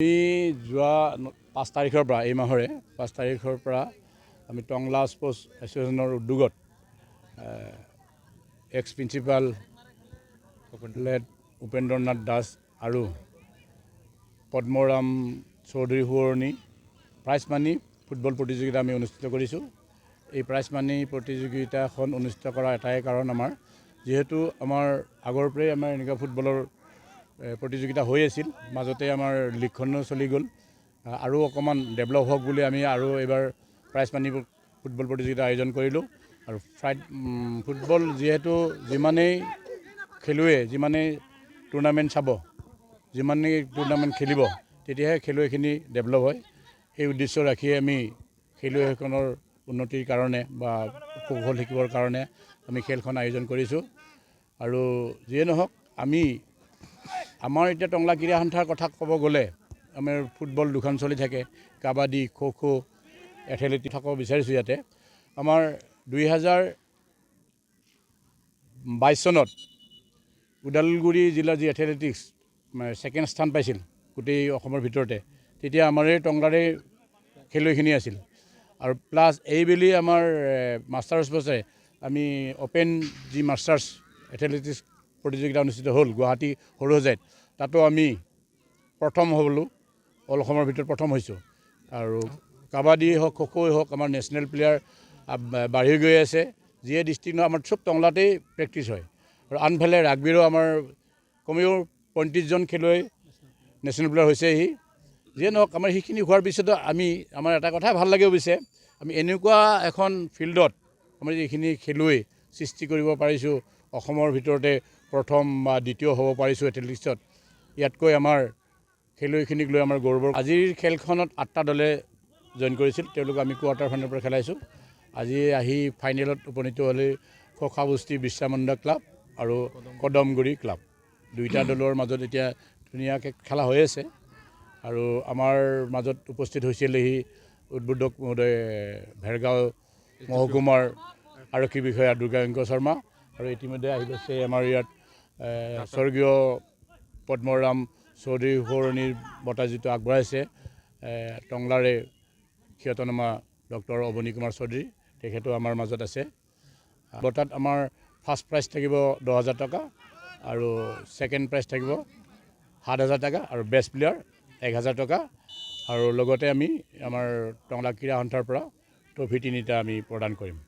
আমি যোৱা 5 তাৰিখৰ পৰা এই মাহৰে 5 তাৰিখৰ পৰা আমি টংলা স্পৰ্টছ এছ'চিয়েশ্যনৰ উদ্যোগত এক্স প্ৰিন্সিপাল উপেন্দ্ৰনাথ দাস আৰু পদ্মৰাম চৌধুৰী সোঁৱৰণী প্ৰাইজ মানি ফুটবল প্ৰতিযোগিতা আমি অনুষ্ঠিত কৰিছোঁ। এই প্ৰাইজ মানি প্ৰতিযোগিতাখন অনুষ্ঠিত কৰা এটাই কাৰণ আমাৰ যিহেতু আমাৰ আগৰ পৰাই আমাৰ এনেকুৱা ফুটবলৰ প্ৰতিযোগিতা হৈ আছিল, মাজতে আমাৰ লীগখনো চলি গ'ল আৰু অকণমান ডেভেলপ হওক বুলি আমি আৰু এবাৰ প্ৰাইজ মানি ফুটবল প্ৰতিযোগিতা আয়োজন কৰিলোঁ। আৰু ফুটবল যিহেতু যিমানেই খেলুৱৈ যিমানেই টুৰ্ণামেণ্ট চাব, যিমানেই টুৰ্ণামেণ্ট খেলিব, তেতিয়াহে খেলুৱৈখিনি ডেভেলপ হয়। সেই উদ্দেশ্য ৰাখিয়ে আমি খেলুৱৈসকলৰ উন্নতিৰ কাৰণে বা কৌশল শিকিবৰ কাৰণে আমি খেলখন আয়োজন কৰিছোঁ। আৰু যিয়ে নহওক আমাৰ এতিয়া টংলা ক্ৰীড়া সন্থাৰ কথা ক'ব গ'লে আমাৰ ফুটবল দুখন চলি থাকে, কাবাডী, খো খো, এথলেটিক থাকিব বিচাৰিছোঁ। ইয়াতে আমাৰ 2022 চনত ওদালগুৰি জিলাৰ যি এথলেটিক্স ছেকেণ্ড স্থান পাইছিল গোটেই অসমৰ ভিতৰতে, তেতিয়া আমাৰ এই টংলাৰে খেলুৱৈখিনি আছিল। আৰু প্লাছ এইবেলি আমাৰ মাষ্টাৰ্ছ বছৰে আমি অ'পেন যি মাষ্টাৰ্ছ এথলেটিক্স প্ৰতিযোগিতা অনুষ্ঠিত হ'ল গুৱাহাটী সৰুসজাইত, তাতো আমি প্ৰথম হ'লোঁ, অল অসমৰ ভিতৰত প্ৰথম হৈছোঁ। আৰু কাবাডী হওক, খো খোই হওক, আমাৰ নেশ্যনেল প্লেয়াৰ বাঢ়ি গৈ আছে। যিয়ে ডিষ্ট্ৰিক্ট নহয়, আমাৰ চব টংলাতেই প্ৰেক্টিছ হয়। আৰু আনফালে ৰাগবীৰো আমাৰ কমেও 35জন খেলুৱৈ নেশ্যনেল প্লেয়াৰ হৈছেহি। যিয়ে নহওক আমাৰ সেইখিনি হোৱাৰ পিছতো আমাৰ এটা কথাই ভাল লাগে অৱশ্যে, আমি এনেকুৱা এখন ফিল্ডত আমি যিখিনি খেলুৱৈ সৃষ্টি কৰিব পাৰিছোঁ, অসমৰ ভিতৰতে প্ৰথম বা দ্বিতীয় হ'ব পাৰিছোঁ এথলেটিক্সত, ইয়াতকৈ আমাৰ খেলুৱৈখিনিক লৈ আমাৰ গৌৰৱৰ। আজিৰ খেলখনত 8টা দলে জইন কৰিছিল, তেওঁলোক আমি কোৱাৰ্টাৰ ফাইনেলৰ পৰা খেলাইছোঁ। আজি আহি ফাইনেলত উপনীত হ'লে খোখাবস্তি বিশ্বামুণ্ডা ক্লাব আৰু কদমগুৰি ক্লাব, দুইটা দলৰ মাজত এতিয়া ধুনীয়াকৈ খেলা হৈ আছে। আৰু আমাৰ মাজত উপস্থিত হৈছিলেহি উদ্বোধক মহোদয় ভেৰগাঁও মহকুমাৰ আৰক্ষী বিষয়া দুৰ্গাংক শৰ্মা, আৰু ইতিমধ্যে আহি গৈছে আমাৰ ইয়াত স্বৰ্গীয় পদ্মৰাম চৌধুৰী সোঁৱৰণীৰ বঁটা যিটো আগবঢ়াইছে টংলাৰে খ্যাতনামা ডক্টৰ অৱনী কুমাৰ চৌধুৰী, তেখেতো আমাৰ মাজত আছে। বঁটাত আমাৰ ফাৰ্ষ্ট প্ৰাইজ থাকিব 10,000 টকা, আৰু ছেকেণ্ড প্ৰাইজ থাকিব 7,000 টকা, আৰু বেষ্ট প্লেয়াৰ 1,000 টকা। আৰু লগতে আমি আমাৰ টংলা ক্ৰীড়া সন্থাৰ পৰা ট্ৰফি 3টা আমি প্ৰদান কৰিম।